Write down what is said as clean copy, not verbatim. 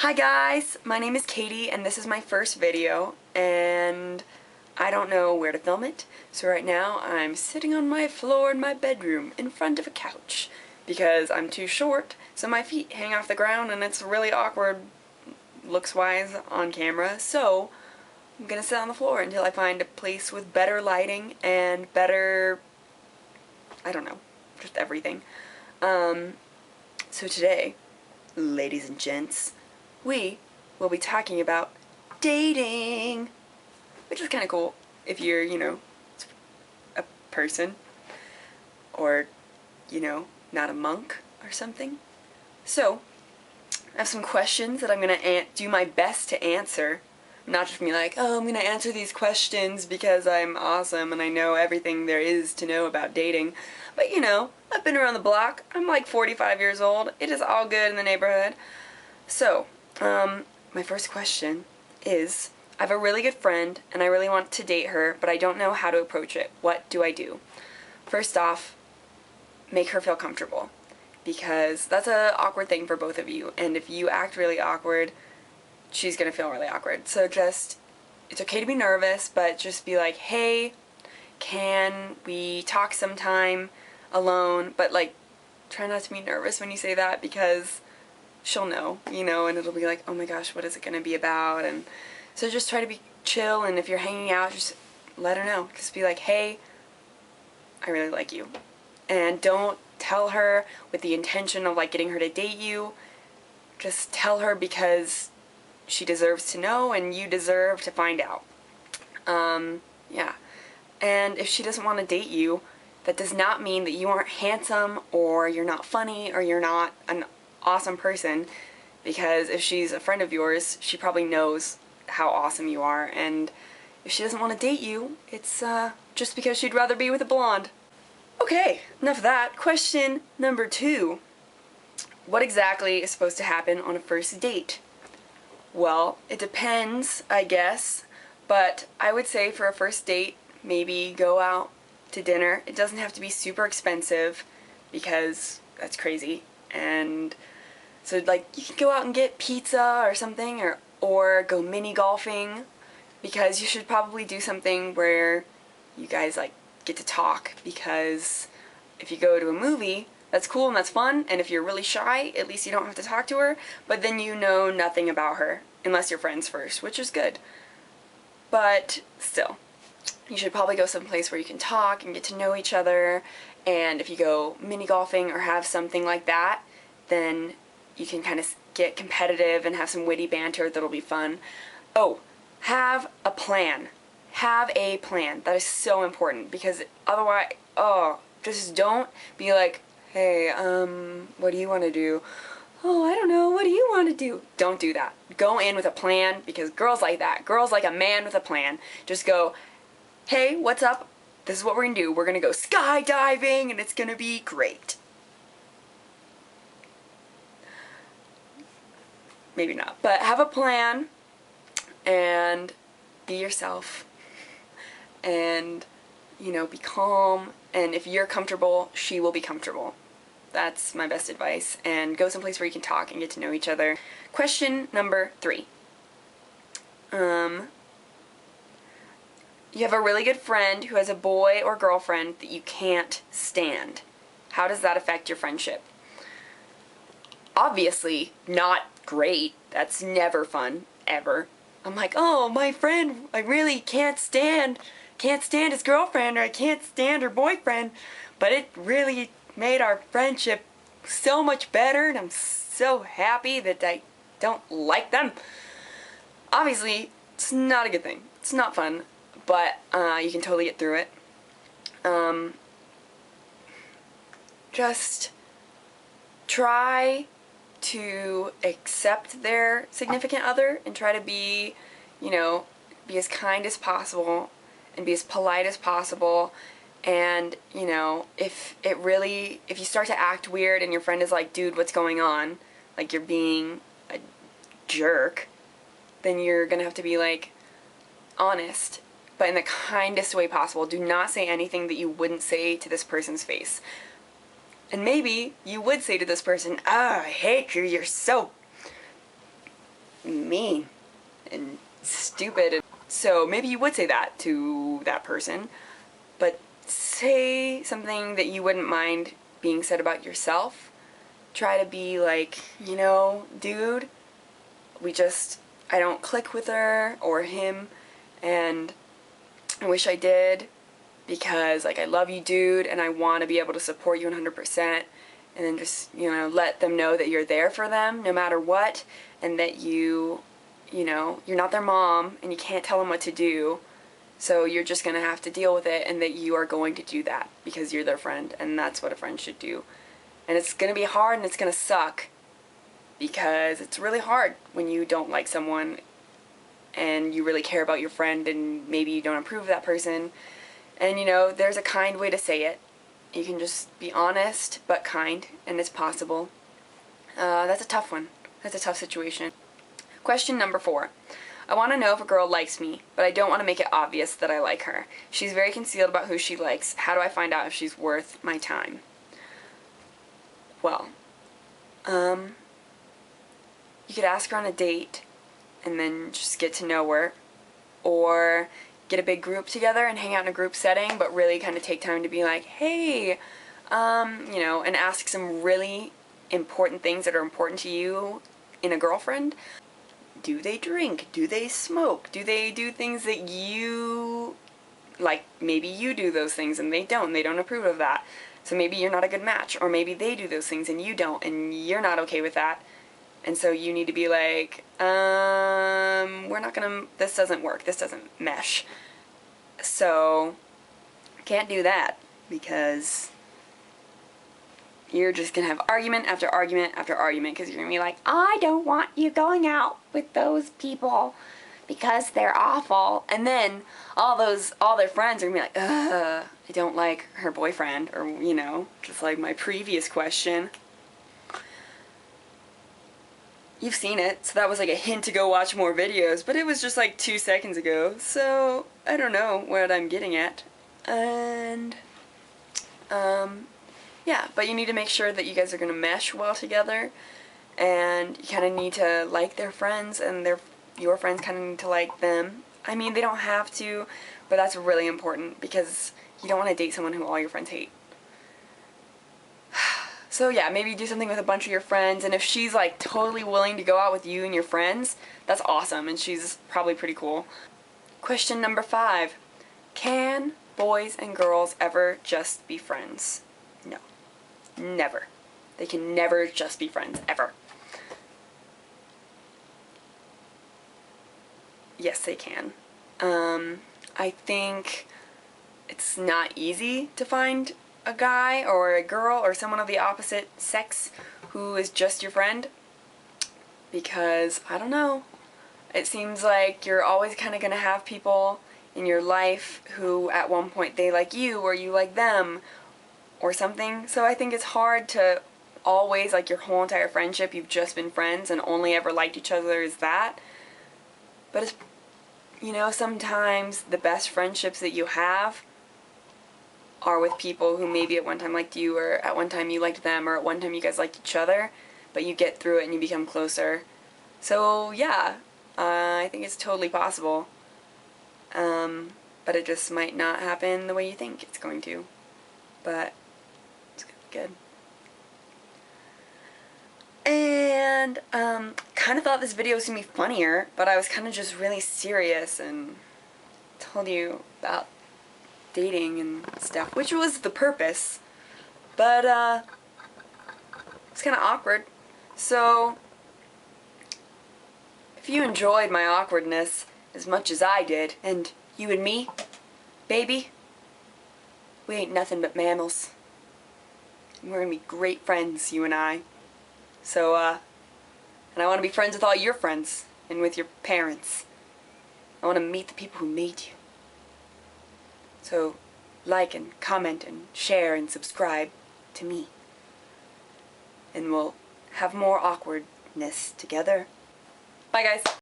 Hi guys, my name is Katie and this is my first video and I don't know where to film it, so right now I'm sitting on my floor in my bedroom in front of a couch because I'm too short so my feet hang off the ground and it's really awkward looks wise on camera, so I'm gonna sit on the floor until I find a place with better lighting and better, I don't know, just everything. So today, ladies and gents, we will be talking about dating, which is kind of cool if you're, a person or, not a monk or something. So, I have some questions that I'm going to do my best to answer. Not just me like, oh, I'm going to answer these questions because I'm awesome and I know everything there is to know about dating. But, I've been around the block. I'm like 45 years old. It is all good in the neighborhood. So, my first question is, I have a really good friend and I really want to date her, but I don't know how to approach it. What do I do? First off, make her feel comfortable, because that's an awkward thing for both of you, and if you act really awkward, she's gonna feel really awkward. So it's okay to be nervous, but just be like, hey, can we talk sometime alone? But try not to be nervous when you say that, because she'll know, and it'll be like, oh my gosh, what is it gonna be about? And so just try to be chill, and if you're hanging out, just let her know. Just be like, hey, I really like you. And don't tell her with the intention of getting her to date you. Just tell her because she deserves to know and you deserve to find out. Yeah. And if she doesn't want to date you, that does not mean that you aren't handsome or you're not funny or you're not an awesome person, because if she's a friend of yours, she probably knows how awesome you are, and if she doesn't want to date you, it's just because she'd rather be with a blonde. Okay, enough of that. Question number 2. What exactly is supposed to happen on a first date? Well, it depends, I guess, but I would say for a first date, maybe go out to dinner. It doesn't have to be super expensive, because that's crazy, and so you can go out and get pizza or something, or go mini golfing, because you should probably do something where you guys get to talk, because if you go to a movie, that's cool and that's fun, and if you're really shy, at least you don't have to talk to her, but then you know nothing about her, unless you're friends first, which is good. But still, you should probably go someplace where you can talk and get to know each other, and if you go mini golfing or have something like that, then you can kind of get competitive and have some witty banter that'll be fun. Oh, have a plan. Have a plan. That is so important, because otherwise, just don't be like, hey, what do you want to do? Oh, I don't know, what do you want to do? Don't do that. Go in with a plan, because girls like that. Girls like a man with a plan. Just go, hey, what's up? This is what we're gonna do. We're gonna go skydiving, and it's gonna be great. Maybe not, but have a plan, and be yourself, and be calm, and if you're comfortable, she will be comfortable. That's my best advice. And go someplace where you can talk and get to know each other. Question number 3. You have a really good friend who has a boy or girlfriend that you can't stand. How does that affect your friendship? Obviously not great. That's never fun, ever. I'm like, oh, my friend, I really can't stand his girlfriend, or I can't stand her boyfriend, but it really made our friendship so much better, and I'm so happy that I don't like them. Obviously, it's not a good thing. It's not fun, but you can totally get through it. Just try to accept their significant other and try to be, be as kind as possible and be as polite as possible. And, if you start to act weird and your friend is like, dude, what's going on? Like you're being a jerk, then you're gonna have to be honest, but in the kindest way possible. Do not say anything that you wouldn't say to this person's face. And maybe you would say to this person, I hate you, you're so mean and stupid. So maybe you would say that to that person, but say something that you wouldn't mind being said about yourself. Try to be like, you know, dude, I don't click with her or him, and I wish I did, because, like, I love you, dude, and I want to be able to support you 100%, and then just, you know, let them know that you're there for them no matter what, and that you know, you're not their mom, and you can't tell them what to do, so you're just going to have to deal with it, and that you are going to do that because you're their friend, and that's what a friend should do. And it's going to be hard, and it's going to suck, because it's really hard when you don't like someone, and you really care about your friend, and maybe you don't approve of that person. And, you know, there's a kind way to say it. You can just be honest, but kind, and it's possible. That's a tough one. That's a tough situation. Question number 4. I want to know if a girl likes me, but I don't want to make it obvious that I like her. She's very concealed about who she likes. How do I find out if she's worth my time? Well, you could ask her on a date, and then just get to know her. Or get a big group together and hang out in a group setting, but really kind of take time to be like, hey, you know, and ask some really important things that are important to you in a girlfriend. Do they drink? Do they smoke? Do they do things that you like? Maybe you do those things and they don't approve of that. So maybe you're not a good match, or maybe they do those things and you don't, and you're not okay with that. And so you need to be like, this doesn't work, this doesn't mesh. So, can't do that, because you're just going to have argument after argument after argument, because you're going to be like, I don't want you going out with those people because they're awful. And then all their friends are going to be like, I don't like her boyfriend, or, you know, just like my previous question. You've seen it, so that was like a hint to go watch more videos, but it was just like 2 seconds ago, so I don't know what I'm getting at. And, yeah, but you need to make sure that you guys are going to mesh well together, and you kind of need to like their friends, and your friends kind of need to like them. I mean, they don't have to, but that's really important, because you don't want to date someone who all your friends hate. So yeah, maybe do something with a bunch of your friends, and if she's like totally willing to go out with you and your friends, that's awesome, and she's probably pretty cool. Question number 5. Can boys and girls ever just be friends? No. Never. They can never just be friends, ever. Yes, they can. I think it's not easy to find a guy or a girl or someone of the opposite sex who is just your friend, because, I don't know, it seems like you're always kind of going to have people in your life who at one point they like you or you like them or something. So I think it's hard to always, like, your whole entire friendship you've just been friends and only ever liked each other as that. But it's, you know, sometimes the best friendships that you have are with people who maybe at one time liked you, or at one time you liked them, or at one time you guys liked each other, but you get through it and you become closer. So yeah, I think it's totally possible, but it just might not happen the way you think it's going to, but it's good. And kind of thought this video was going to be funnier, but I was kind of just really serious and told you about dating and stuff, which was the purpose, but it's kind of awkward. So if you enjoyed my awkwardness as much as I did, and you and me, baby, we ain't nothing but mammals. We're gonna be great friends, you and I. So and I want to be friends with all your friends and with your parents. I want to meet the people who made you. So, like and comment and share and subscribe to me. And we'll have more awkwardness together. Bye, guys.